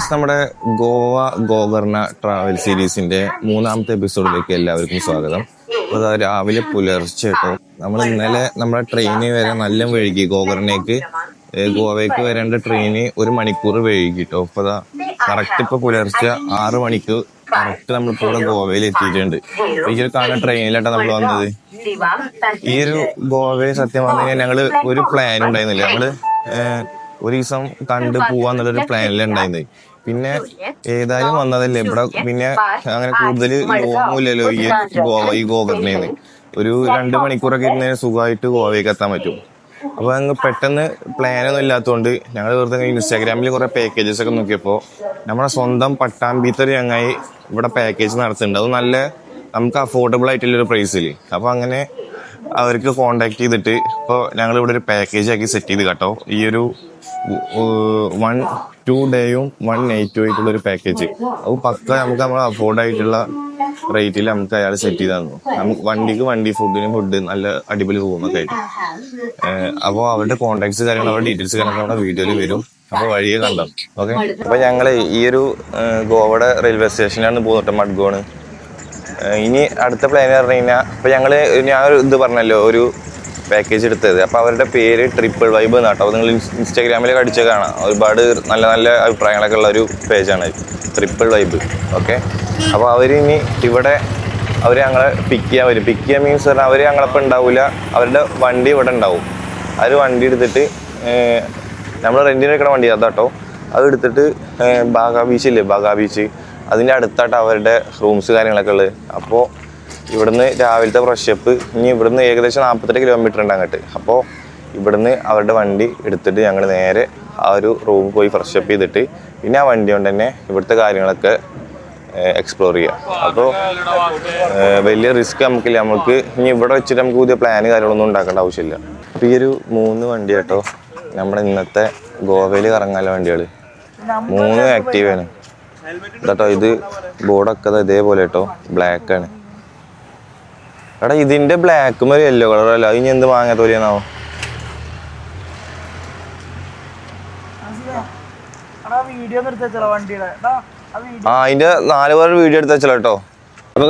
Guys, നമ്മുടെ Goa Gokarna travel സീരീസിന്റെ 3ാമത്തെ എപ്പിസോഡിലേക്ക് എല്ലാവർക്കും സ്വാഗതം. അപ്പോൾ രാവിലെ പുലർച്ചെ കേട്ടോ, നമ്മൾ ഇന്നലെ നമ്മുടെ ട്രെയിന് വരെ നല്ല വൈകി. ഗോകർണയ്ക്ക് ഗോവയ്ക്ക് വരേണ്ട ട്രെയിന് 1 മണിക്കൂർ വൈകി കേട്ടോ. അപ്പോൾ കറക്റ്റ് ഇപ്പൊ പുലർച്ചെ 6 മണിക്ക് കറക്റ്റ് നമ്മളിപ്പോ ഇവിടെ ഗോവയിൽ എത്തിയിട്ടുണ്ട്. ഈ ഒരു കാണുന്ന ട്രെയിനിലായിട്ടാണ് നമ്മൾ വന്നത്. ഈ ഒരു ഗോവയെ സത്യം പറഞ്ഞു കഴിഞ്ഞാൽ ഞങ്ങള് ഒരു പ്ലാൻ ഉണ്ടായിരുന്നില്ല. ഞങ്ങള് ഒരു ദിവസം കണ്ടു പോവാന്നുള്ളൊരു പ്ലാനിലുണ്ടായിരുന്നത്. പിന്നെ ഏതായാലും വന്നതല്ലേ ഇവിടെ, പിന്നെ അങ്ങനെ കൂടുതൽ ലോങ്ങും ഇല്ലല്ലോ ഈ ഗോകർണയിൽ. ഒരു 2 മണിക്കൂറൊക്കെ ഇരുന്ന് സുഖമായിട്ട് ഗോവയ്ക്ക് എത്താൻ പറ്റും. അപ്പൊ അങ്ങ് പെട്ടെന്ന് പ്ലാനൊന്നും ഇല്ലാത്തതുകൊണ്ട് ഞങ്ങൾ വെറുതെ ഇൻസ്റ്റാഗ്രാമിൽ കുറെ പാക്കേജസ് ഒക്കെ നോക്കിയപ്പോൾ നമ്മുടെ സ്വന്തം പട്ടാമ്പിത്തെ ഒരു ചങ്ങായി ഇവിടെ പാക്കേജ് നടത്തുന്നുണ്ട്. അത് നല്ല നമുക്ക് അഫോർഡബിൾ ആയിട്ടുള്ളൊരു പ്രൈസിൽ. അപ്പൊ അങ്ങനെ അവർക്ക് കോണ്ടാക്ട് ചെയ്തിട്ട് ഇപ്പോൾ ഞങ്ങൾ ഇവിടെ ഒരു പാക്കേജ് ആക്കി സെറ്റ് ചെയ്ത് കേട്ടോ. ഈ ഒരു 1-2 ഡേയും 1 നൈറ്റും ആയിട്ടുള്ള ഒരു പാക്കേജ്. അത് പക്ക നമുക്ക് നമ്മൾ അഫോർഡ് ആയിട്ടുള്ള റേറ്റിൽ നമുക്ക് അയാൾ സെറ്റ് ചെയ്ത് തന്നു. നമുക്ക് വണ്ടി ഫുഡ് നല്ല അടിപൊളി റൂമൊക്കെ ആയിട്ട്. അപ്പോൾ അവരുടെ കോണ്ടാക്ട്സ് കാര്യങ്ങൾ അവരുടെ ഡീറ്റെയിൽസ് കാര്യങ്ങൾ നമ്മുടെ വീഡിയോയിൽ വരും. അപ്പോൾ വഴിയെ കണ്ടോ. ഓക്കെ, അപ്പോൾ ഞങ്ങൾ ഈ ഒരു ഗോവയുടെ റെയിൽവേ സ്റ്റേഷനിലാണ് പോകുന്നത്, മഡ്ഗോണ്. ഇനി അടുത്ത പ്ലാൻ പറഞ്ഞു കഴിഞ്ഞാൽ ഇപ്പം ഞാനൊരു ഇത് പറഞ്ഞല്ലോ, ഒരു പാക്കേജ് എടുത്തത്. അപ്പോൾ അവരുടെ പേര് ട്രിപ്പിൾ വൈബ് എന്നാട്ടോ. അപ്പോൾ നിങ്ങൾ ഇൻസ്റ്റാഗ്രാമിലൊക്കെ അടിച്ച് കാണാം. ഒരുപാട് നല്ല നല്ല അഭിപ്രായങ്ങളൊക്കെ ഉള്ള ഒരു പേജാണ് ട്രിപ്പിൾ വൈബ്. ഓക്കെ, അപ്പോൾ അവരിനി ഇവിടെ അവർ ഞങ്ങളെ പിക്ക് ചെയ്യാൻ വരും. പിക്ക് ചെയ്യാൻ മീൻസ് പറഞ്ഞാൽ അവർ ഞങ്ങളിപ്പോൾ ഉണ്ടാവില്ല, അവരുടെ വണ്ടി ഇവിടെ ഉണ്ടാവും. ആ ഒരു വണ്ടി എടുത്തിട്ട് നമ്മൾ റെൻറ്റിന് എടുക്കണ വണ്ടി അതാട്ടോ. അത് എടുത്തിട്ട് ബാഗാ ബീച്ച് അതിൻ്റെ അടുത്തായിട്ട് അവരുടെ റൂംസ് കാര്യങ്ങളൊക്കെ ഉള്ളത്. അപ്പോൾ ഇവിടുന്ന് രാവിലത്തെ ഫ്രഷപ്പ്, ഇനി ഇവിടുന്ന് ഏകദേശം 48 കിലോമീറ്റർ ഉണ്ട് അങ്ങോട്ട്. അപ്പോൾ ഇവിടുന്ന് അവരുടെ വണ്ടി എടുത്തിട്ട് ഞങ്ങൾ നേരെ ആ ഒരു റൂമിൽ പോയി ഫ്രഷപ്പ് ചെയ്തിട്ട് പിന്നെ ആ വണ്ടി കൊണ്ട് തന്നെ ഇവിടുത്തെ കാര്യങ്ങളൊക്കെ എക്സ്പ്ലോർ ചെയ്യാം. അപ്പോൾ വലിയ റിസ്ക് നമുക്കില്ല. നമുക്ക് ഇനി ഇവിടെ വെച്ചിട്ട് നമുക്ക് പുതിയ പ്ലാന് കാര്യങ്ങളൊന്നും ഉണ്ടാക്കേണ്ട ആവശ്യമില്ല. അപ്പോൾ ഈ ഒരു 3 വണ്ടി കേട്ടോ നമ്മുടെ ഇന്നത്തെ ഗോവയിൽ കറങ്ങാനുള്ള വണ്ടികൾ. 3 ആക്റ്റീവാണ് കേട്ടോ. ഇത് ബോർഡൊക്കെ ഇതേപോലെ കേട്ടോ, ബ്ലാക്കാണ്. എടാ ഇതിന്റെ ബ്ലാക്കും ഒരു യെല്ലോ കളറല്ല, ഇനി എന്ത് വാങ്ങാത്ത പോലെയാണോ? ആ അതിന്റെ 4 പേർ വീഡിയോ എടുത്ത് വെച്ചല്ലോ കേട്ടോ. അപ്പൊ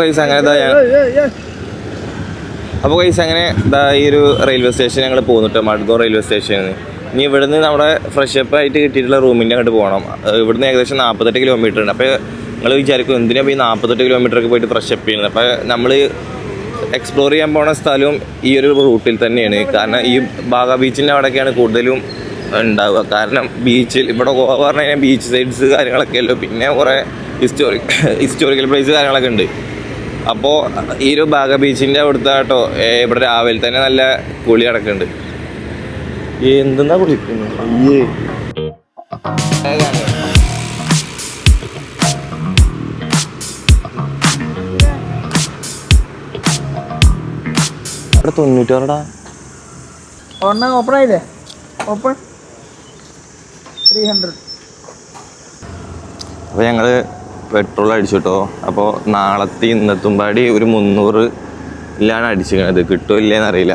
കൈസ് അങ്ങനെ ഈ ഒരു റെയിൽവേ സ്റ്റേഷൻ ഞങ്ങൾ പോകുന്നുട്ടോ, മഡ്ഗോൺ റെയിൽവേ സ്റ്റേഷനിൽ. ഇനി ഇവിടുന്ന് നമ്മുടെ ഫ്രഷപ്പ് ആയിട്ട് കിട്ടിയിട്ടുള്ള റൂമിൻ്റെ അങ്ങോട്ട് പോകണം. ഇവിടുന്ന് ഏകദേശം 48 കിലോമീറ്റർ ഉണ്ട്. അപ്പോൾ നിങ്ങൾ വിചാരിക്കും എന്തിനാ ഈ 48 കിലോമീറ്ററൊക്കെ പോയിട്ട് ഫ്രഷപ്പ് ചെയ്യുന്നത്. അപ്പോൾ നമ്മൾ എക്സ്പ്ലോർ ചെയ്യാൻ പോണ സ്ഥലവും ഈ ഒരു റൂട്ടിൽ തന്നെയാണ്. കാരണം ഈ ബാഗാ ബീച്ചിൻ്റെ അവിടെയൊക്കെയാണ് കൂടുതലും ഉണ്ടാവുക. കാരണം ബീച്ചിൽ ഇവിടെ ഗോവ പറഞ്ഞു കഴിഞ്ഞാൽ ബീച്ച് സൈഡ്സ് കാര്യങ്ങളൊക്കെ അല്ലോ, പിന്നെ കുറേ ഹിസ്റ്റോറിക്കൽ പ്ലേസ് കാര്യങ്ങളൊക്കെ ഉണ്ട്. അപ്പോൾ ഈ ഒരു ബാഗാ ബീച്ചിൻ്റെ അവിടുത്തെ കേട്ടോ ഇവിടെ രാവിലെ തന്നെ നല്ല കുളി നടക്കുന്നുണ്ട്. എന്തെന്നാ കുളിക്കുന്നത്? ഇവിടെ 96 ഓപ്പൺ ആയില്ലേ? ഓപ്പൺ 300. അപ്പോൾ ഞങ്ങള് പെട്രോൾ അടിച്ചു കേട്ടോ. അപ്പോൾ നാളത്തെ ഇന്നത്തും പാടി ഒരു 300 ഇല്ലാണ് അടിച്ചിരിക്കണത്. കിട്ടുമോ ഇല്ലേന്ന് അറിയില്ല.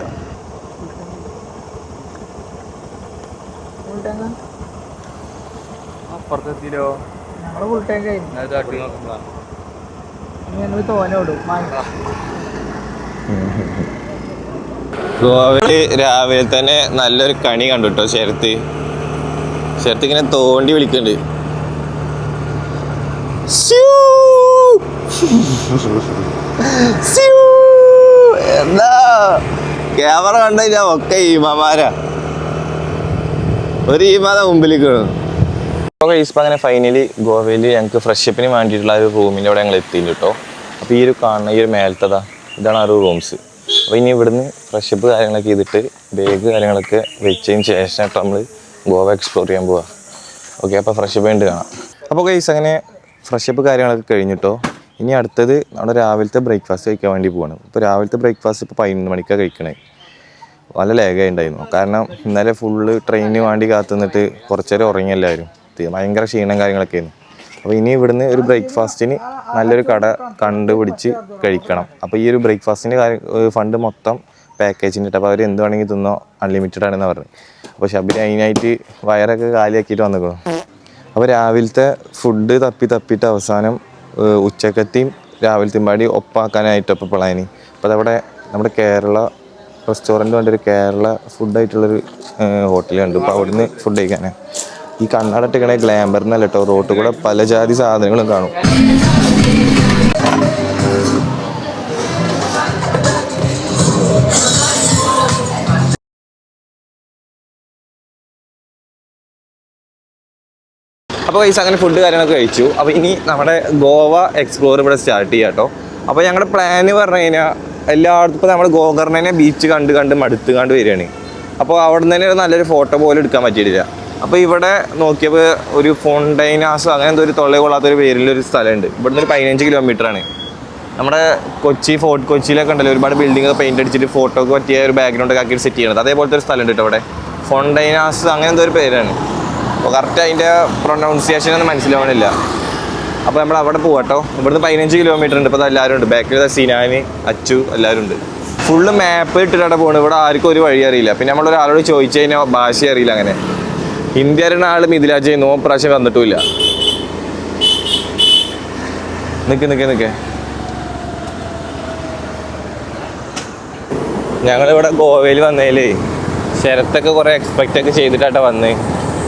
ഗോവയില് രാവിലെ തന്നെ നല്ലൊരു കണി കണ്ടു കേട്ടോ. ശരത്ത് ഇങ്ങനെ തോണ്ടി വിളിക്കുന്നുണ്ട്. എന്താ ക്യാമറ കണ്ടില്ല, ഒക്കെ ഈമാരാ. ഒരു ഈമാത മുമ്പിലേക്ക് വേണം. ഇപ്പം അങ്ങനെ ഫൈനലി ഗോവയിൽ ഞങ്ങൾക്ക് ഫ്രഷപ്പിന് വേണ്ടിയിട്ടുള്ള ഒരു റൂമിൻ്റെ അവിടെ ഞങ്ങൾ എത്തിയിട്ടുണ്ട് കേട്ടോ. അപ്പോൾ ഈ ഒരു കാണുന്ന ഈ ഒരു മേലത്തതാ ഇതാണ് ആ ഒരു റൂംസ്. അപ്പോൾ ഇനി ഇവിടുന്ന് ഫ്രഷപ്പ് കാര്യങ്ങളൊക്കെ ചെയ്തിട്ട് ബാഗ് കാര്യങ്ങളൊക്കെ വെച്ചതിന് ശേഷം കേട്ടോ നമ്മൾ ഗോവ എക്സ്പ്ലോർ ചെയ്യാൻ പോവുക. ഓക്കെ, അപ്പോൾ ഫ്രഷപ്പ് വേണ്ടി കാണാം. അപ്പോൾ ഗൈസ് അങ്ങനെ ഫ്രഷപ്പ് കാര്യങ്ങളൊക്കെ കഴിഞ്ഞിട്ടോ. ഇനി അടുത്തത് നമ്മുടെ രാവിലത്തെ ബ്രേക്ക്ഫാസ്റ്റ് കഴിക്കാൻ വേണ്ടി പോവാണ്. ഇപ്പോൾ രാവിലത്തെ ബ്രേക്ക്ഫാസ്റ്റ് ഇപ്പോൾ 11 മണിക്കാണ് കഴിക്കണേ. നല്ല ലേഖായി ഉണ്ടായിരുന്നു. കാരണം ഇന്നലെ ഫുള്ള് ട്രെയിനിന് വേണ്ടി കാത്തുനിന്നിട്ട് കുറച്ച് നേരം ഉറങ്ങി എല്ലാവരും. ഭയങ്കര ക്ഷീണം കാര്യങ്ങളൊക്കെ ആയിരുന്നു. അപ്പോൾ ഇനി ഇവിടുന്ന് ഒരു ബ്രേക്ക്ഫാസ്റ്റിന് നല്ലൊരു കട കണ്ടുപിടിച്ച് കഴിക്കണം. അപ്പോൾ ഈ ഒരു ബ്രേക്ക്ഫാസ്റ്റിൻ്റെ ഫണ്ട് മൊത്തം പാക്കേജിൻ്റെ. അപ്പോൾ അവർ എന്ത് വേണമെങ്കിൽ തിന്നോ, അൺലിമിറ്റഡ് ആണെന്ന് പറഞ്ഞു. അപ്പോൾ ഷബിന് അതിനായിട്ട് വയറൊക്കെ കാലിയാക്കിയിട്ട് വന്നിക്കണം. അപ്പോൾ രാവിലത്തെ ഫുഡ് തപ്പിയിട്ട് അവസാനം ഉച്ചക്കത്തെയും രാവിലത്തെയും പാടി ഒപ്പാക്കാനായിട്ട് ഇപ്പോൾ പ്ലാനി. അപ്പോൾ അതവിടെ നമ്മുടെ കേരള റെസ്റ്റോറൻറ്റ് വേണ്ട ഒരു കേരള ഫുഡായിട്ടുള്ളൊരു ഹോട്ടലുണ്ട്. അപ്പോൾ അവിടുന്ന് ഫുഡ് കഴിക്കാനാണ്. ഈ കണ്ണടട്ടിക്കണേ ഗ്ലാമ്പറിനല്ല കേട്ടോ, റോട്ടിൽ കൂടെ പല ജാതി സാധനങ്ങളും കാണും. അപ്പോൾ ഗൈസ് അങ്ങനെ ഫുഡ് കാര്യങ്ങളൊക്കെ കഴിച്ചു. അപ്പോൾ ഇനി നമ്മുടെ ഗോവ എക്സ്പ്ലോർ ഇവിടെ സ്റ്റാർട്ട് ചെയ്യാം കേട്ടോ. അപ്പോൾ ഞങ്ങളുടെ പ്ലാന് പറഞ്ഞു കഴിഞ്ഞാൽ എല്ലായിടത്തും ഇപ്പോൾ നമ്മൾ ഗോകർണനെ ബീച്ച് കണ്ട് മടുത്ത് വരികയാണ്. അപ്പോൾ അവിടെ നിന്ന് തന്നെ നല്ലൊരു ഫോട്ടോ പോലും എടുക്കാൻ പറ്റിയിട്ടില്ല. അപ്പോൾ ഇവിടെ നോക്കിയപ്പോൾ ഒരു ഫൗണ്ടൈനാസോ അങ്ങനെ എന്തോ ഒരു തൊള്ളേ കൊള്ളാത്തൊരു പേരിലൊരു സ്ഥലമുണ്ട്. ഇവിടുന്ന് ഒരു 15 കിലോമീറ്ററാണ്. നമ്മുടെ ഫോർട്ട് കൊച്ചിയിലൊക്കെ ഉണ്ടല്ലോ ഒരുപാട് ബിൽഡിംഗ് പെയിൻ്റ് അടിച്ചിട്ട് ഫോട്ടോക്ക് പറ്റിയ ഒരു ബാക്ക്ഗ്രൗണ്ടൊക്കെ ആക്കിയിട്ട് സെറ്റ് ചെയ്യണത്. അതേപോലത്തെ ഒരു സ്ഥലമുണ്ട് കേട്ടോ അവിടെ, ഫൗണ്ടൈനാസ് അങ്ങനെ എന്തോ ഒരു പേരാണ്. അപ്പോൾ കറക്റ്റ് അതിൻ്റെ പ്രൊനൗൺസിയേഷൻ ഒന്നും മനസ്സിലാവണില്ല. അപ്പോൾ നമ്മൾ അവിടെ പോകാട്ടോ. ഇവിടുന്ന് 15 കിലോമീറ്റർ ഉണ്ട്. ഇപ്പോൾ എല്ലാവരും ഉണ്ട്, ബാക്കിൽ സിനാന്, അച്ചു എല്ലാവരും ഉണ്ട്. ഫുള്ള് മാപ്പ് ഇട്ടിട്ടാണ് പോകുന്നത്. ഇവിടെ ആർക്കും ഒരു വഴി അറിയില്ല. പിന്നെ നമ്മളൊരാളോട് ചോദിച്ചു കഴിഞ്ഞാൽ ഭാഷ അറിയില്ല. അങ്ങനെ ഹിന്ദി അറിയുന്ന ആൾ മിഥിലാജ് ചെയ്യുന്നു, പ്രാവശ്യം വന്നിട്ടുമില്ല. നിൽക്കേ ഞങ്ങളിവിടെ ഗോവയിൽ വന്നതിലേ ശരത്തൊക്കെ കുറേ എക്സ്പെക്റ്റൊക്കെ ചെയ്തിട്ടാണ് വന്നത്.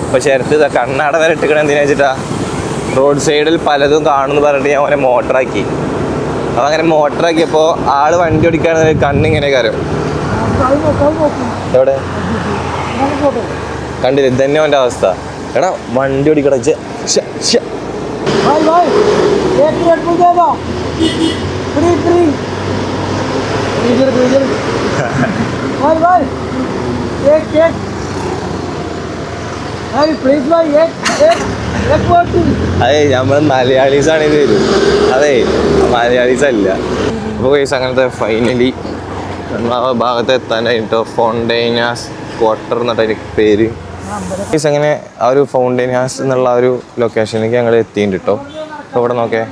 അപ്പോൾ ശരത്ത് കണ്ണാട വരെ ഇട്ടിക്കണം എന്തിനാ വെച്ചിട്ടാ, റോഡ് സൈഡിൽ പലതും കാണുമെന്ന് പറഞ്ഞിട്ട് ഞാൻ അവനെ മോട്ടറാക്കി. അപ്പോൾ അങ്ങനെ മോട്ടറാക്കിയപ്പോൾ ആൾ വണ്ടി ഓടിക്കുകയാണെങ്കിൽ കണ്ണിങ്ങനെ കയറും. എവിടെ കണ്ടില്ല, ഇതന്നെ അവൻ്റെ അവസ്ഥ. എടാ വണ്ടി ഓടിക്കട അതെ നമ്മൾ മലയാളീസാണ് ഇത് വരും. അതെ മലയാളീസ് അല്ല. അപ്പോൾ കേസ് അങ്ങനത്തെ ഫൈനലി നമ്മൾ ആ ഭാഗത്ത് എത്താനായിട്ടോ. ഫൗണ്ടൈനാസ് ക്വാർട്ടർ എന്നിട്ട് പേര്. കേസ് അങ്ങനെ ആ ഒരു ഫൗണ്ടൈനാസ് എന്നുള്ള ഒരു ലൊക്കേഷനിലേക്ക് ഞങ്ങൾ എത്തിയിട്ടുണ്ട് കേട്ടോ. അപ്പോൾ ഇവിടെ നോക്കേ,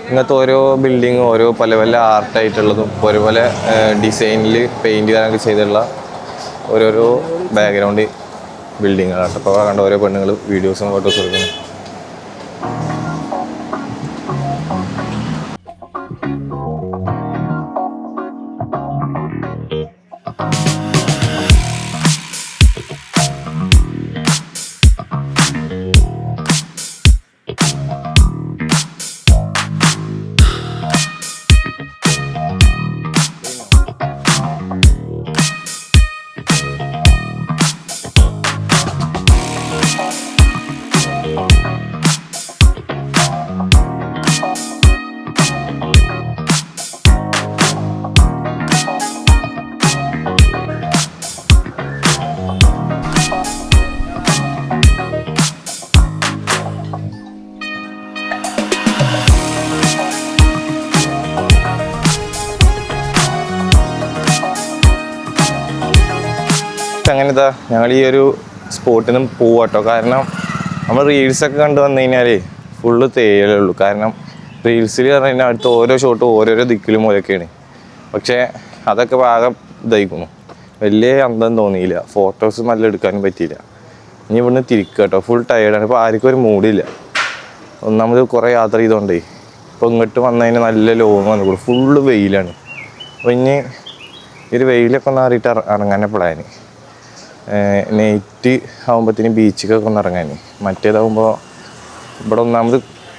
ഇങ്ങനത്തെ ഓരോ ബിൽഡിങ്ങും ഓരോ പല ആർട്ടായിട്ടുള്ളതും പല ഡിസൈനിൽ പെയിൻറ്റ് കാര്യങ്ങളൊക്കെ ചെയ്തിട്ടുള്ള ഓരോരോ ബാക്ക്ഗ്രൗണ്ട് ബിൽഡിങ്ങുകളാണ്. അപ്പോൾ അവിടെ കണ്ട ഓരോ പെണ്ണുങ്ങൾ വീഡിയോസും ഫോട്ടോസും എടുക്കുന്നു. അങ്ങനെ ഇതാ ഞങ്ങൾ ഈ ഒരു സ്പോട്ടിൽ നിന്നും പോവാട്ടോ. കാരണം നമ്മൾ റീൽസൊക്കെ കണ്ടു വന്നു കഴിഞ്ഞാൽ ഫുള്ള് തേയിലേ ഉള്ളൂ. കാരണം റീൽസിൽ പറഞ്ഞു കഴിഞ്ഞാൽ അടുത്ത ഓരോ ഷോട്ടും ഓരോരോ ദിക്കിലും ഓരോക്കെയാണ്. പക്ഷേ അതൊക്കെ ഭാഗം ഇതായിക്കുന്നു, വലിയ അന്തം തോന്നിയില്ല. ഫോട്ടോസ് നല്ല എടുക്കാനും പറ്റിയില്ല. ഇനി ഇവിടുന്ന് തിരിക്കുക കേട്ടോ. ഫുൾ ടയേർഡാണ്. ഇപ്പോൾ ആർക്കും ഒരു മൂഡില്ല. ഒന്നാമത് കുറേ യാത്ര ചെയ്തോണ്ടേ ഇപ്പോൾ ഇങ്ങോട്ട് വന്നതിന് നല്ല ലോങ് വന്നു. ഫുള്ള് വെയിലാണ്. അപ്പോൾ ഇനി ഈ ഒരു വെയിലൊക്കെ ഒന്ന് മാറിയിട്ട് ഇറങ്ങാൻ പ്ലാന്. നൈറ്റ് ആകുമ്പോഴത്തേന് ബീച്ചിലൊക്കെ ഒന്ന് ഇറങ്ങാൻ. മറ്റേതാകുമ്പോൾ ഇവിടെ ഒന്നാമത്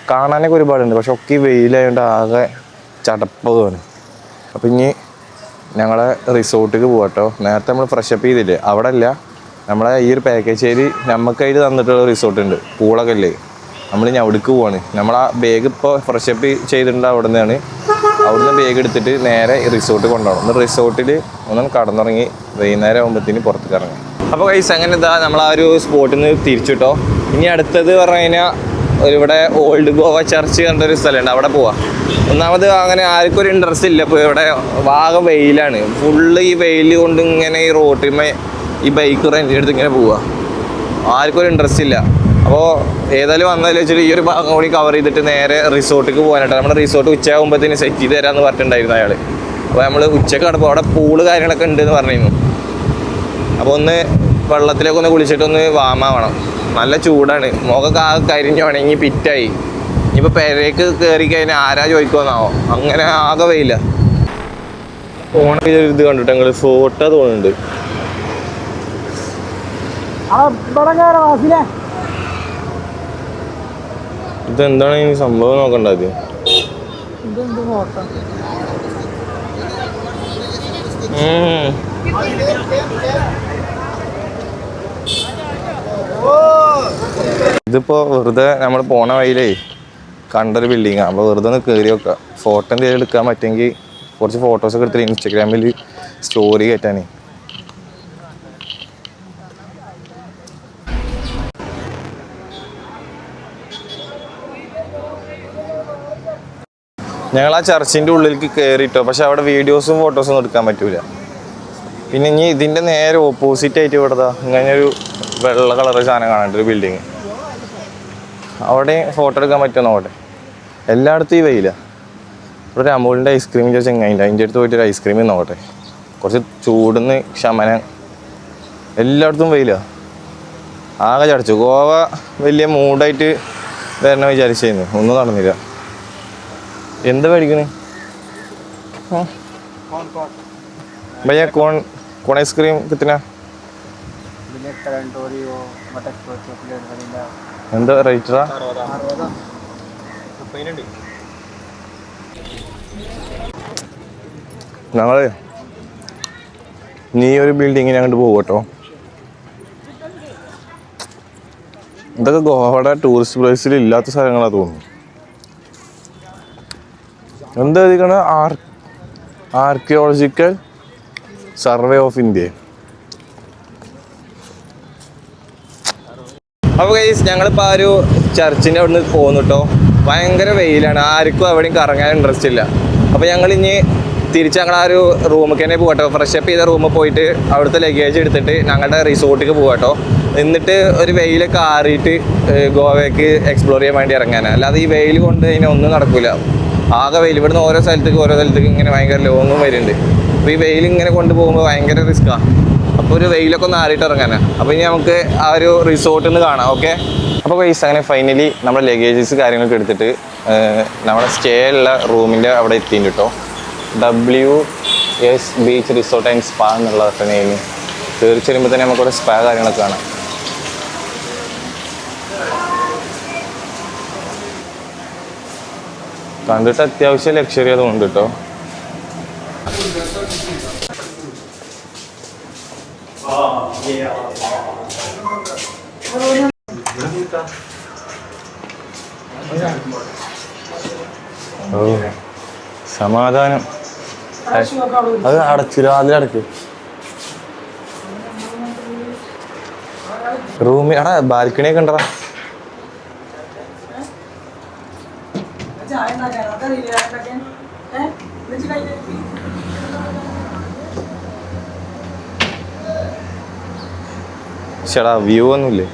കാണാനൊക്കെ ഒരുപാടുണ്ട്, പക്ഷെ ഒക്കെ ഈ വെയിലായതുകൊണ്ട് ആകെ ചടപ്പതാണ്. അപ്പോൾ ഇനി ഞങ്ങളെ റിസോർട്ടിലേക്ക് പോകാട്ടോ. നേരത്തെ നമ്മൾ ഫ്രഷപ്പ് ചെയ്തില്ലേ, അവിടെ അല്ല, നമ്മളെ ഈ ഒരു പാക്കേജ് നമുക്കായിട്ട് തന്നിട്ടുള്ള റിസോർട്ടുണ്ട്, പൂളൊക്കെ അല്ലേ. നമ്മൾ ഇനി അവിടേക്ക് പോവാണ്. നമ്മൾ ആ ബാഗ് ഇപ്പോൾ ഫ്രഷപ്പ് ചെയ്തിട്ടുണ്ട്. അവിടെ നിന്നാണ്, അവിടുന്ന് ബാഗ് എടുത്തിട്ട് നേരെ റിസോർട്ട് കൊണ്ടുപോകണം. ഒന്ന് റിസോർട്ടിൽ ഒന്നും കടന്നുറങ്ങി വൈകുന്നേരം ആകുമ്പോഴത്തേന് പുറത്തേക്ക് ഇറങ്ങി. അപ്പോൾ ഗൈസ് അങ്ങനെ ഇതാ നമ്മൾ ആ ഒരു സ്പോട്ടിൽ നിന്ന് തിരിച്ചിട്ടോ. ഇനി അടുത്തത് പറഞ്ഞു കഴിഞ്ഞാൽ ഇവിടെ ഓൾഡ് ഗോവ ചർച്ച് കണ്ടൊരു സ്ഥലമുണ്ട്, അവിടെ പോവാം. ഒന്നാമത് അങ്ങനെ ആർക്കും ഒരു ഇൻട്രസ്റ്റ് ഇല്ല. ഇപ്പോൾ ഇവിടെ വാഗ വെയിലാണ്. ഫുള്ള് ഈ വെയിൽ കൊണ്ട് ഇങ്ങനെ ഈ റോട്ടിന്മേ ഈ ബൈക്ക് റെൻ്റിനെടുത്ത് ഇങ്ങനെ പോവുക. ആർക്കും ഒരു ഇൻട്രസ്റ്റ് ഇല്ല. അപ്പോൾ ഏതായാലും വന്നാലും വെച്ചിട്ട് ഈ ഒരു ഭാഗം കൂടി കവർ ചെയ്തിട്ട് നേരെ റിസോർട്ടിലേക്ക് പോകാനായിട്ട്. നമ്മുടെ റിസോർട്ട് ഉച്ചയാകുമ്പോഴത്തേന് സെറ്റ് ചെയ്ത് തരാമെന്ന് പറഞ്ഞിട്ടുണ്ടായിരുന്നു അയാൾ. അപ്പോൾ നമ്മൾ ഉച്ചക്ക് കിടപ്പോൾ അവിടെ പൂള് കാര്യങ്ങളൊക്കെ ഉണ്ടെന്ന് പറഞ്ഞിരുന്നു. അപ്പോൾ ഒന്ന് വെള്ളത്തിലേക്ക് ഒന്ന് കുളിച്ചിട്ടൊന്ന് വാമാവണം. നല്ല ചൂടാണ്, മുഖമൊക്കെ ആകെ കരിഞ്ഞുണങ്ങി പിറ്റായി. ഇനിയിപ്പോൾ പെരേക്ക് കയറി കഴിഞ്ഞാൽ ആരാ ചോദിക്കുമെന്നാവോ, അങ്ങനെ ആകെ വെയില്ല. ഫോണിൽ ഇത് കണ്ടിട്ട് ഞങ്ങൾ ഫോട്ടോ തോന്നുന്നുണ്ട്. ഇതെന്താണ് ഈ സംഭവം നോക്കണ്ടത്? ഇതിപ്പോ വെറുതെ നമ്മൾ പോണ വഴിയിലേ കണ്ടൊരു ബിൽഡിങ്. അപ്പോൾ വെറുതെ ഒന്ന് കയറി വെക്കാം, ഫോട്ടോ എന്തെങ്കിലും എടുക്കാൻ പറ്റുമെങ്കിൽ കുറച്ച് ഫോട്ടോസൊക്കെ എടുത്തിട്ട് ഇൻസ്റ്റാഗ്രാമിൽ സ്റ്റോറി കയറ്റാനേ. ഞങ്ങൾ ആ ചർച്ചിൻ്റെ ഉള്ളിലേക്ക് കയറിയിട്ടോ, പക്ഷെ അവിടെ വീഡിയോസും ഫോട്ടോസും ഒന്നും എടുക്കാൻ പറ്റൂല. പിന്നെ ഇനി ഇതിൻ്റെ നേരെ ഓപ്പോസിറ്റ് ആയിട്ട് ഇവിടെതാ ഇങ്ങനെ ഒരു വെള്ള കളർ സാധനം കാണാണ്ട് ഒരു ബിൽഡിങ്, അവിടെ ഫോട്ടോ എടുക്കാൻ പറ്റുമെന്ന് അവിടെ. എല്ലായിടത്തും ഈ വെയില. ഇവിടെ ഒരു അമൂലിൻ്റെ ഐസ്ക്രീം ചെങ്ങായില്ല, അതിൻ്റെ അടുത്ത് പോയിട്ട് ഒരു ഐസ്ക്രീം നോക്കട്ടെ, കുറച്ച് ചൂടുന്ന് ശമനം. എല്ലായിടത്തും വെയില, ആകെ ചടച്ചു. ഗോവ വലിയ മൂഡായിട്ട് വരണം വിചാരിച്ചായിരുന്നു, ഒന്നും നടന്നില്ല. എന്താ മേടിക്കണേ भैया? कौन आइसक्रीम कितना? എന്താ റേറ്ററാ? ഞങ്ങള് നീ ഒരു ബിൽഡിങ്ങിന് അങ്ങോട്ട് പോകും കേട്ടോ. ഇതൊക്കെ ഗോവയുടെ ടൂറിസ്റ്റ് പ്ലേസിൽ ഇല്ലാത്ത സ്ഥലങ്ങളാ തോന്നുന്നു. എന്താ എഴുതിക്കണ? Archaeological Survey of India. അപ്പോൾ ഗൈസ് ഞങ്ങളിപ്പോൾ ആ ഒരു ചർച്ചിൻ്റെ അവിടെ നിന്ന് പോകുന്നു കേട്ടോ. ഭയങ്കര വെയിലാണ്, ആർക്കും എവിടെയും കറങ്ങാൻ ഇൻട്രസ്റ്റ് ഇല്ല. അപ്പോൾ ഞങ്ങൾ ഇനി തിരിച്ച് ഞങ്ങൾ ആ ഒരു റൂമിൽ തന്നെ പോകട്ടോ. ഫ്രഷപ്പ് ചെയ്ത റൂമിൽ പോയിട്ട് അവിടുത്തെ ലഗേജ് എടുത്തിട്ട് ഞങ്ങളുടെ റിസോർട്ടിലേക്ക് പോകട്ടോ. എന്നിട്ട് ഒരു വെയിലൊക്കെ ആറിയിട്ട് ഗോവയ്ക്ക് എക്സ്പ്ലോർ ചെയ്യാൻ വേണ്ടി ഇറങ്ങാനാണ്. അല്ലാതെ ഈ വെയിൽ കൊണ്ട് ഇതിനെ ഒന്നും നടക്കില്ല. ആകെ വെയിൽ, ഇവിടുന്ന് ഓരോ സ്ഥലത്തേക്ക് ഇങ്ങനെ ഭയങ്കര ലോങ്ങും വരുന്നുണ്ട്. അപ്പോൾ ഈ വെയിൽ ഇങ്ങനെ കൊണ്ടുപോകുമ്പോൾ ഭയങ്കര റിസ്ക്കാണ്. അപ്പോൾ ഒരു വെയിലൊക്കെ ഒന്ന് ആറിയിട്ട് ഇറങ്ങാനാണ്. അപ്പോൾ ഇനി നമുക്ക് ആ ഒരു റിസോർട്ടിൽ നിന്ന് കാണാം. ഓക്കെ, അപ്പോൾ ഗൈസ് അങ്ങനെ ഫൈനലി നമ്മുടെ ലഗേജസ് കാര്യങ്ങളൊക്കെ എടുത്തിട്ട് നമ്മുടെ സ്റ്റേ ഉള്ള റൂമിൻ്റെ അവിടെ എത്തിയിട്ടുണ്ട് കേട്ടോ. WS beach resort and spa എന്നുള്ള നെയിം. കയറി ചെല്ലുമ്പോൾ തന്നെ നമുക്കവിടെ സ്പാ കാര്യങ്ങളൊക്കെ കാണാം. കണ്ടിട്ട് അത്യാവശ്യം ലക്ഷറി അതുകൊണ്ട് കേട്ടോ. ഓ സമാധാനം. അത് അടച്ചില്ല, അതിലടക്ക്. റൂമിൽ എടാ ബാൽക്കണിയൊക്കെ ഉണ്ടടാ. ചേടാ വ്യൂ ഒന്നുമില്ലേ?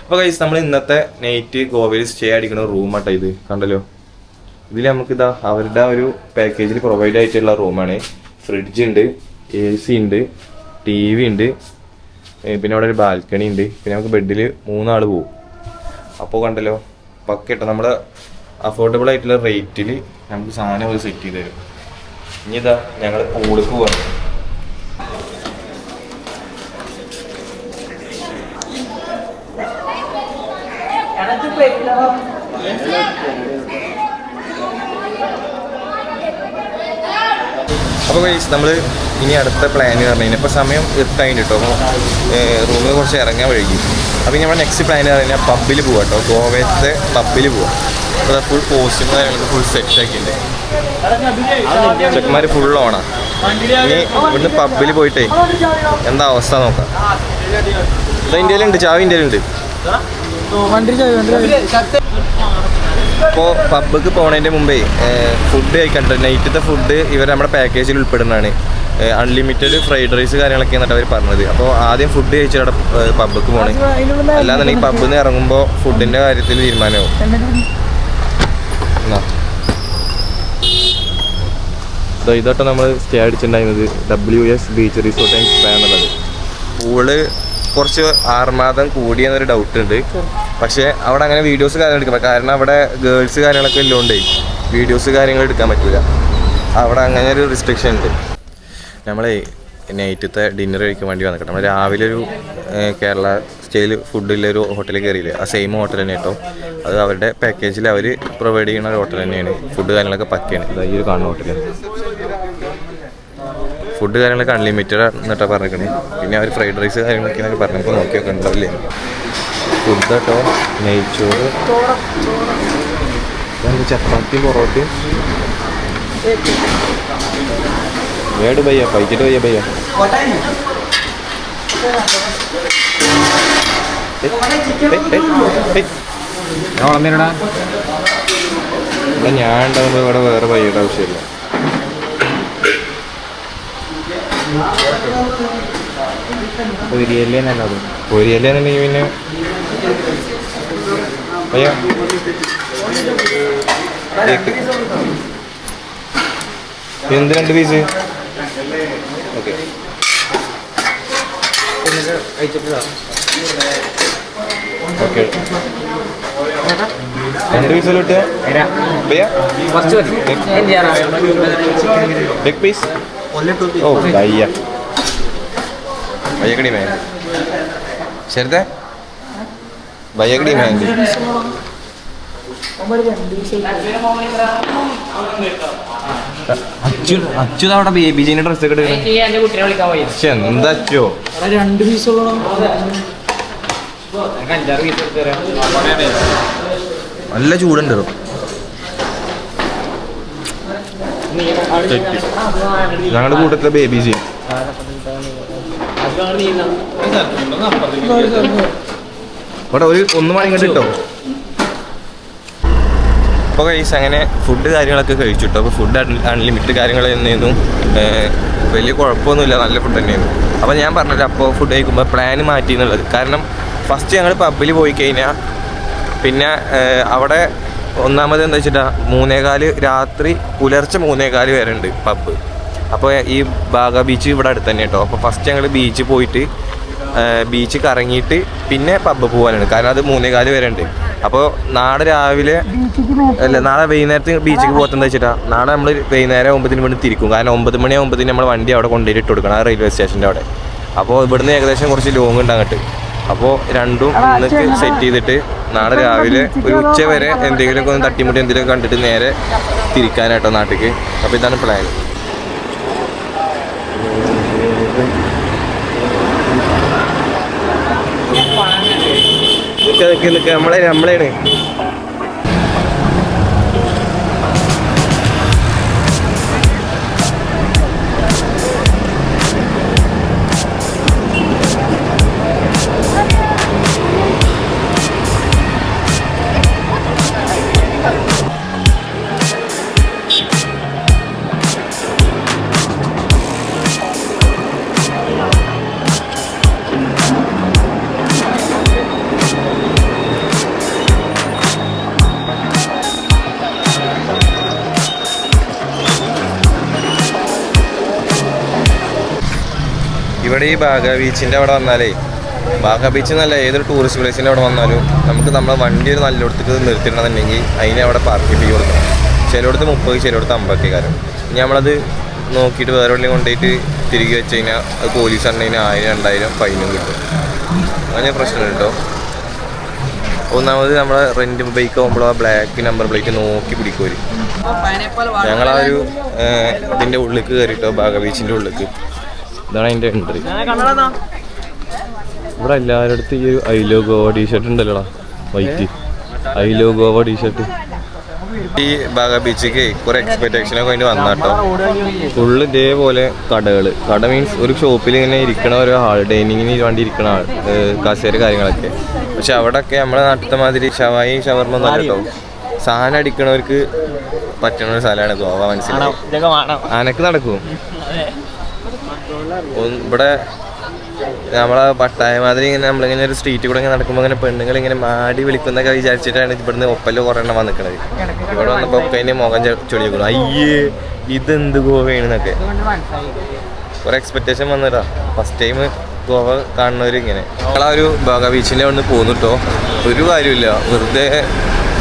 അപ്പോൾ ഗൈസ് നമ്മൾ ഇന്നത്തെ നൈറ്റ് ഗോവയിൽ സ്റ്റേ അടിക്കുന്ന റൂമാട്ടോ ഇത്. കണ്ടല്ലോ, ഇതിൽ നമുക്കിതാ അവരുടെ ഒരു പാക്കേജിൽ പ്രൊവൈഡ് ആയിട്ടുള്ള റൂമാണ്. ഫ്രിഡ്ജ് ഉണ്ട്, AC ഉണ്ട്, TV ഉണ്ട്, പിന്നെ അവിടെ ഒരു ബാൽക്കണി ഉണ്ട്. പിന്നെ നമുക്ക് ബെഡിൽ 3 ആൾ പോകും. അപ്പോൾ കണ്ടല്ലോ പക്കട്ടോ, നമ്മുടെ അഫോർഡബിൾ ആയിട്ടുള്ള റേറ്റിൽ നമുക്ക് സാധനം ഒരു സെറ്റ് ചെയ്ത് തരും. ഇനി ഇതാ ഞങ്ങൾ പൂളിക്ക് പോകാം. അപ്പോൾ ഗൈസ് നമ്മൾ ഇനി അടുത്ത പ്ലാൻ പറഞ്ഞു കഴിഞ്ഞാൽ ഇപ്പോൾ സമയം എത്തായിട്ട് കേട്ടോ. അപ്പോൾ റൂമിൽ കുറച്ച് ഇറങ്ങാൻ വഴുകി. അപ്പോൾ നമ്മൾ നെക്സ്റ്റ് പ്ലാൻ പറഞ്ഞു കഴിഞ്ഞാൽ പബ്ബിൽ പോകാം കേട്ടോ. ഗോവയത്തെ പബ്ബിൽ പോവാം. അപ്പോൾ ഫുൾ കോസ്റ്റ്യൂം കാര്യങ്ങൾക്ക് ഫുൾ സെറ്റ് ആക്കിയിട്ടുണ്ട്. ചെക്കന്മാർ ഫുൾ ഓണാണ്. ഇനി ഇവിടുന്ന് പബ്ബിൽ പോയിട്ടേ എന്താ അവസ്ഥ നോക്കാം. ഇത് ഇന്ത്യയിലുണ്ട്, ചാവി ഇന്ത്യയിലുണ്ട്. അപ്പോൾ പബ്ബിക്ക് പോണതിൻ്റെ മുമ്പേ ഫുഡ് കഴിക്കണ്ട. നൈറ്റത്തെ ഫുഡ് ഇവർ നമ്മുടെ പാക്കേജിൽ ഉൾപ്പെടുന്നതാണ്. അൺലിമിറ്റഡ് ഫ്രൈഡ് റൈസ് കാര്യങ്ങളൊക്കെ എന്നിട്ട് അവർ പറഞ്ഞത്. അപ്പോൾ ആദ്യം ഫുഡ് കഴിച്ചിട്ട് അവിടെ പബ്ബിക്ക് പോകണേ. അല്ലാന്നുണ്ടെങ്കിൽ പബ്ബിൽ നിന്ന് ഇറങ്ങുമ്പോൾ ഫുഡിൻ്റെ കാര്യത്തിൽ തീരുമാനമാവും. ഇതോട്ട് നമ്മൾ സ്റ്റേ അടിച്ചിട്ടുണ്ടായിരുന്നത് WS beach resort and spa എന്നുള്ളത്. പൂള് കുറച്ച് ആർമാദം കൂടിയെന്നൊരു ഡൗട്ട് ഉണ്ട്. പക്ഷേ അവിടെ അങ്ങനെ വീഡിയോസ് കാര്യങ്ങൾ എടുക്കാൻ പറ്റില്ല. കാരണം അവിടെ ഗേൾസ് കാര്യങ്ങളൊക്കെ ഉള്ളതുകൊണ്ടേ വീഡിയോസ് കാര്യങ്ങൾ എടുക്കാൻ പറ്റില്ല. അവിടെ അങ്ങനെ ഒരു റിസ്ട്രിക്ഷൻ ഉണ്ട്. നമ്മളെ നൈറ്റത്തെ ഡിന്നർ കഴിക്കാൻ വേണ്ടി വന്നിട്ട് നമ്മൾ രാവിലെ ഒരു കേരള സ്റ്റൈൽ ഫുഡിലൊരു ഹോട്ടലിൽ കയറിയില്ലേ, ആ സെയിം ഹോട്ടൽ തന്നെ കേട്ടോ. അത് അവരുടെ പാക്കേജിൽ അവർ പ്രൊവൈഡ് ചെയ്യുന്ന ഒരു ഹോട്ടൽ തന്നെയാണ്. ഫുഡ് കാര്യങ്ങളൊക്കെ പക്കയാണ്. ഈ ഒരു കാണുന്ന ഹോട്ടൽ ഫുഡ് കാര്യങ്ങളൊക്കെ അൺലിമിറ്റഡ് എന്നിട്ടാണ് പറഞ്ഞിരിക്കുന്നത്. പിന്നെ അവർ ഫ്രൈഡ് റൈസ് കാര്യങ്ങളൊക്കെ പറഞ്ഞപ്പോൾ നോക്കിയൊക്കെ ഉണ്ടാവില്ലേ. ഫുഡ് കേട്ടോ, നെയ്ച്ചോറ്, ചപ്പാത്തി, പൊറോട്ടയും. വേട് ഭയ്യ പൈക്കിട്ട് ഭയ്യ ഭയ്യ ഞാൻ ഉണ്ടാകുമ്പോൾ ഇവിടെ വേറെ ഭയ്യയുടെ ആവശ്യമില്ല. പൊരിയല്ലേന്നുണ്ടെങ്കിൽ പിന്നെ ഭയ്യ എന്ത് 2 പീസ്? ഓക്കെ, 2 പീസ് കിട്ടുക ഭയ്യ. बिग पीस ओ भैया भैया कड़ी महंगी शरद है भैया कड़ी महंगी അച്ചു അവിടെ ബേബി ജീൻ്റെ ഡ്രസ്സ് ഒക്കെ എന്താ അച്ചോ 2 പീസോളം നല്ല ചൂടുണ്ടോ. ഞങ്ങളുടെ കൂട്ടത്തിലെ ബേബി ജി ഇവിടെ ഒരു 1 മണി കണ്ടിട്ടോ. അപ്പോൾ കഴിച്ച് അങ്ങനെ ഫുഡ് കാര്യങ്ങളൊക്കെ കഴിച്ചിട്ടോ. അപ്പോൾ ഫുഡ് അൺലിമിറ്റഡ് കാര്യങ്ങൾ തന്നെയായിരുന്നു. വലിയ കുഴപ്പമൊന്നുമില്ല, നല്ല ഫുഡ് തന്നെയായിരുന്നു. അപ്പോൾ ഞാൻ പറഞ്ഞില്ല, അപ്പോൾ ഫുഡ് കഴിക്കുമ്പോൾ പ്ലാൻ മാറ്റി എന്നുള്ളത്. കാരണം ഫസ്റ്റ് ഞങ്ങൾ പബ്ബിൽ പോയി കഴിഞ്ഞാൽ പിന്നെ അവിടെ ഒന്നാമത് എന്താ വെച്ചിട്ടാ 3:15 രാത്രി പുലർച്ചെ 3:15 വരെ ഉണ്ട് പബ്ബ്. അപ്പോൾ ഈ ബാഗ ബീച്ച് ഇവിടെ അടുത്ത് തന്നെ കേട്ടോ. അപ്പോൾ ഫസ്റ്റ് ഞങ്ങൾ ബീച്ചിൽ പോയിട്ട് ബീച്ച് കറങ്ങിയിട്ട് പിന്നെ പബ്ബ് പോകാനാണ്. കാരണം അത് 3:15 വരെ ഉണ്ട്. അപ്പോൾ നാളെ രാവിലെ നാളെ വൈകുന്നേരത്ത് ബീച്ചിലേക്ക് പോകത്തെന്താ വെച്ചിട്ടാ, നാളെ നമ്മൾ വൈകുന്നേരം 9 വേണ്ടി തിരിക്കും. കാരണം 9 മണിയാകുമ്പോഴത്തേന് നമ്മൾ വണ്ടി അവിടെ കൊണ്ടുപോയിട്ട് ഇട്ട് കൊടുക്കണം, ആ റെയിൽവേ സ്റ്റേഷൻ്റെ അവിടെ. അപ്പോൾ ഇവിടുന്ന് ഏകദേശം കുറച്ച് ലോങ് ഉണ്ട് അങ്ങോട്ട്. അപ്പോൾ രണ്ടും ഇന്നൊക്കെ സെറ്റ് ചെയ്തിട്ട് നാളെ രാവിലെ ഒരു ഉച്ച വരെ എന്തെങ്കിലുമൊക്കെ ഒന്ന് തട്ടിമുട്ടി എന്തെങ്കിലുമൊക്കെ കണ്ടിട്ട് നേരെ തിരിക്കാനായിട്ടോ നാട്ടിലേക്ക്. അപ്പോൾ ഇതാണ് പ്ലാൻ. നമ്മളെയാണ് ഇവിടെ ഈ ബാഗ ബീച്ചിൻ്റെ അവിടെ വന്നാലേ, ബാഗ ബീച്ച് എന്നല്ല ഏതൊരു ടൂറിസ്റ്റ് പ്ലേസിൻ്റെ അവിടെ വന്നാലും നമുക്ക് നമ്മളെ വണ്ടി ഒരു നല്ലോടത്തേക്ക് നിർത്തിയിട്ടുണ്ടെന്നുണ്ടെങ്കിൽ അതിനെ അവിടെ പാർക്ക് ഫീ കൊടുക്കണം. ചിലയിടത്ത് 30, ചിലയിടത്ത് 50 കാരണം ഇനി നമ്മളത് നോക്കിയിട്ട് വേറെ എവിടെയും കൊണ്ടുപോയിട്ട് തിരികെ വെച്ച് കഴിഞ്ഞാൽ അത് പോലീസ് ഉണ്ടെങ്കിൽ 1000-2000 ഫൈനും കിട്ടും. അങ്ങനെ പ്രശ്നമുണ്ട് കേട്ടോ. ഒന്നാമത് നമ്മളെ റെൻറ്റ് ബൈക്ക് ആകുമ്പോൾ ആ ബ്ലാക്ക് നമ്പർ പ്ലേറ്റ് നോക്കി പിടിക്കുമല്ലോ. ഞങ്ങളാ ഒരു ഇതിൻ്റെ ഉള്ളിലേക്ക് കയറിയിട്ടോ, ബാഗ ബീച്ചിൻ്റെ ഉള്ളിലേക്ക്. ഇതാണ് അതിൻ്റെ എൻട്രി. ഇവിടെ എല്ലാവരുടെ അടുത്ത് ഈ ഐ ലവ് ഗോവ ടീഷർട്ട് ഉണ്ടല്ലോടാ, white I love Goa T-shirt. ഈ ബാഗ ബീച്ചിലേക്ക് കുറെ എക്സ്പെക്ടേഷനൊക്കെ വേണ്ടി വന്നാട്ടോ. ഫുള്ള് ഇതേപോലെ കട മീൻസ് ഒരു ഷോപ്പിൽ ഇങ്ങനെ ഇരിക്കണ ഒരു ഹാൾ, ഡൈനിങ്ങിന് വേണ്ടി ഇരിക്കണ ആൾ, കസേര കാര്യങ്ങളൊക്കെ. പക്ഷെ അവിടെയൊക്കെ നമ്മളെ നാട്ടിലത്തെ മാതിരി ഷവായി ഷവർമ്മ ഒന്നും കേട്ടോ. സാധനം അടിക്കണവർക്ക് പറ്റണ ഒരു സ്ഥലമാണ് ഗോവ. മനസ്സിലാവും, അനക്ക് നടക്കും. ഇവിടെ നമ്മളെ പട്ടായ മാതിരി ഇങ്ങനെ നമ്മളിങ്ങനെ ഒരു സ്ട്രീറ്റിൽ കൂടെ ഇങ്ങനെ നടക്കുമ്പോൾ ഇങ്ങനെ പെണ്ണുങ്ങൾ ഇങ്ങനെ മാടി വിളിക്കുന്നൊക്കെ വിചാരിച്ചിട്ടാണ് ഇവിടുന്ന് ഒപ്പല് കുറേ എണ്ണം വന്നിക്കണത്. ഇവിടെ വന്നപ്പോൾ ഒക്കെ അതിൻ്റെ മുഖം ചൊടിക്കണം, അയ്യേ ഇതെന്ത് ഗോവയാണെന്നൊക്കെ കുറെ എക്സ്പെക്ടേഷൻ വന്നതാ. ഫസ്റ്റ് ടൈം ഗോവ കാണുന്നവർ ഇങ്ങനെ ഞങ്ങളാ ഒരു ബാഗ ബീച്ചിൻ്റെ അവിടെ നിന്ന് പോന്നിട്ടോ ഒരു കാര്യമില്ല. വെറുതെ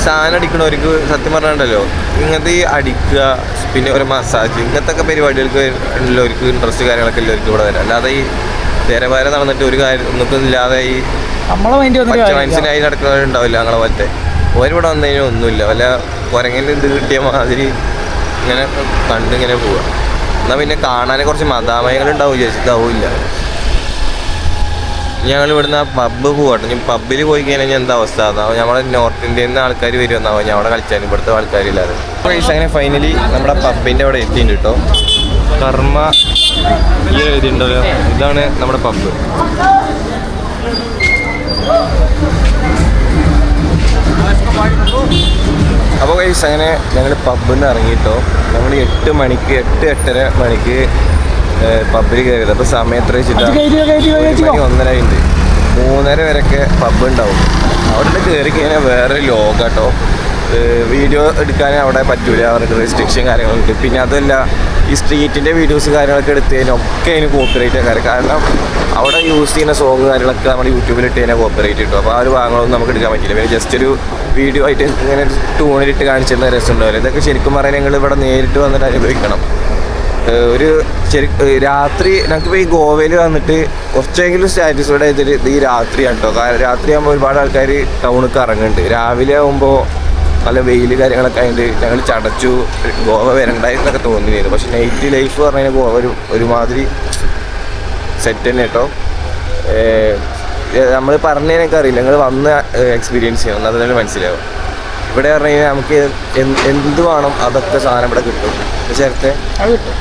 സാധനം അടിക്കണവർക്ക് സത്യം പറഞ്ഞിട്ടുണ്ടല്ലോ ഇങ്ങനത്തെ ഈ അടിക്കുക പിന്നെ ഒരു മസാജ് ഇങ്ങനത്തെ ഒക്കെ പരിപാടികൾക്ക് ഉള്ളവർക്ക് ഇൻട്രസ്റ്റ് കാര്യങ്ങളൊക്കെ ഉള്ളവർക്ക് ഇവിടെ വരാം. അല്ലാതെ ഈ തിരവാര നടന്നിട്ട് ഒരു കാര്യം ഒന്നും ഇല്ലാതെ ഈ മനസ്സിനായി നടക്കുന്നവരുണ്ടാവില്ല ഞങ്ങളെ പോലത്തെ. ഓരിവിടെ വന്നതിനും ഒന്നുമില്ല, വല്ല കുരങ്ങനെ ഇത് കിട്ടിയ മാതിരി ഇങ്ങനെ കണ്ടിങ്ങനെ പോവുക. എന്നാൽ പിന്നെ കാണാൻ കുറച്ച് മതാമയങ്ങളുണ്ടാവും വിചാരിച്ചിട്ടാവില്ല. ഞങ്ങൾ ഇവിടുന്ന് ആ പബ്ബ് പോകട്ടെ. ഇനി പബ്ബിൽ പോയി കഴിഞ്ഞാൽ എന്താ അവസ്ഥ അതാവും. നമ്മളെ നോർത്ത് ഇന്ത്യയിൽ നിന്ന് ആൾക്കാർ വരുമെന്നാവും ഞാൻ അവിടെ കളിച്ചാലും ഇവിടുത്തെ ആൾക്കാരില്ലാതെ. അങ്ങനെ ഫൈനലി നമ്മുടെ പബ്ബിൻ്റെ അവിടെ എത്തിയിട്ടുണ്ട് കേട്ടോ. കർമ്മ ഈ എഴുതിയിട്ടുണ്ടല്ലോ, ഇതാണ് നമ്മുടെ പബ്ബ്. അപ്പോൾ ഗൈസ് അങ്ങനെ ഞങ്ങൾ പബ്ബിൽ നിന്ന് ഇറങ്ങിയിട്ടോ. നമ്മൾ 8 മണിക്ക് 8-8:30 മണിക്ക് പബ്ബിൽ കയറിയത്. അപ്പോൾ സമയം എത്ര വെച്ചിട്ടാണ് 1:30 ഉണ്ട്. 3:30 വരെയൊക്കെ പബ്ബ് ഉണ്ടാവും. അവിടെ നിന്ന് കയറി കഴിഞ്ഞാൽ വേറെ ലോകം കേട്ടോ. വീഡിയോ എടുക്കാൻ അവിടെ പറ്റൂല, അവർക്ക് റെസ്ട്രിക്ഷൻ കാര്യങ്ങളുണ്ട്. പിന്നെ അതല്ല ഈ സ്ട്രീറ്റിൻ്റെ വീഡിയോസ് കാര്യങ്ങളൊക്കെ എടുത്ത് കഴിഞ്ഞാൽ അതിന് കോപ്പിറൈറ്റ് കാര്യം. കാരണം അവിടെ യൂസ് ചെയ്യുന്ന സോങ് കാര്യങ്ങളൊക്കെ നമ്മൾ യൂട്യൂബിൽ ഇട്ട് കഴിഞ്ഞാൽ കോപ്പിറൈറ്റ് കിട്ടും. അപ്പോൾ ആ ഒരു ഭാഗങ്ങളൊന്നും നമുക്ക് എടുക്കാൻ പറ്റില്ല. പിന്നെ ജസ്റ്റ് ഒരു വീഡിയോ ആയിട്ട് ഇങ്ങനെ ടൂണിലിട്ട് കാണിച്ചിരുന്ന രസം ഉണ്ടാവില്ല. ഇതൊക്കെ ശരിക്കും പറയാൻ ഞങ്ങൾ ഇവിടെ നേരിട്ട് വന്നിട്ട് അനുഭവിക്കണം. ഒരു രാത്രി ഞങ്ങൾക്കിപ്പോൾ ഈ ഗോവയിൽ വന്നിട്ട് കുറച്ചെങ്കിലും സ്റ്റാറ്റസോടെ ചെയ്തിട്ട് ഈ രാത്രിയാണ് കേട്ടോ. കാരണം രാത്രിയാകുമ്പോൾ ഒരുപാട് ആൾക്കാർ ടൗണിലേക്ക് ഇറങ്ങുന്നുണ്ട്. രാവിലെ ആകുമ്പോൾ നല്ല വെയിൽ കാര്യങ്ങളൊക്കെ ആയിട്ട് ഞങ്ങൾ ചടച്ചു, ഗോവ വരണ്ടായിരുന്നൊക്കെ തോന്നിയിരുന്നു. പക്ഷെ നൈറ്റ് ലൈഫ് പറഞ്ഞു കഴിഞ്ഞാൽ ഗോവ ഒരുമാതിരി സെറ്റ് തന്നെ കേട്ടോ. നമ്മൾ പറഞ്ഞതിനൊക്കെ അറിയില്ല, ഞങ്ങൾ വന്ന് എക്സ്പീരിയൻസ് ചെയ്യണം, അത് തന്നെ മനസ്സിലാവും. ഇവിടെ പറഞ്ഞു കഴിഞ്ഞാൽ നമുക്ക് എന്ത് വേണം അതൊക്കെ സാധനം ഇവിടെ കിട്ടും. ചേർത്തെ അത് കിട്ടും.